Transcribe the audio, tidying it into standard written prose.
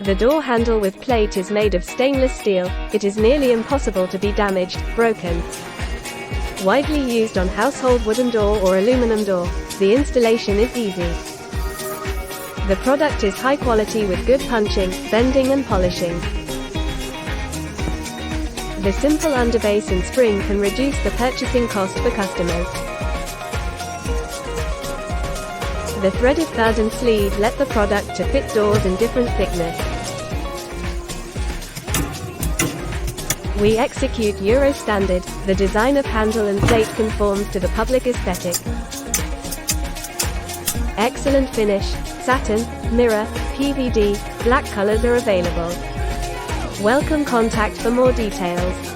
The door handle with plate is made of stainless steel. It is nearly impossible to be damaged, broken. Widely used on household wooden door or aluminum door. The installation is easy. The product is high quality with good punching, bending and polishing. The simple underbase and spring can reduce the purchasing cost for customers. The threaded thud and sleeve let the product to fit doors in different thickness. We execute Euro standard. The design of handle and plate conforms to the public aesthetic. Excellent finish, satin, mirror, PVD, black colors are available. Welcome, contact for more details.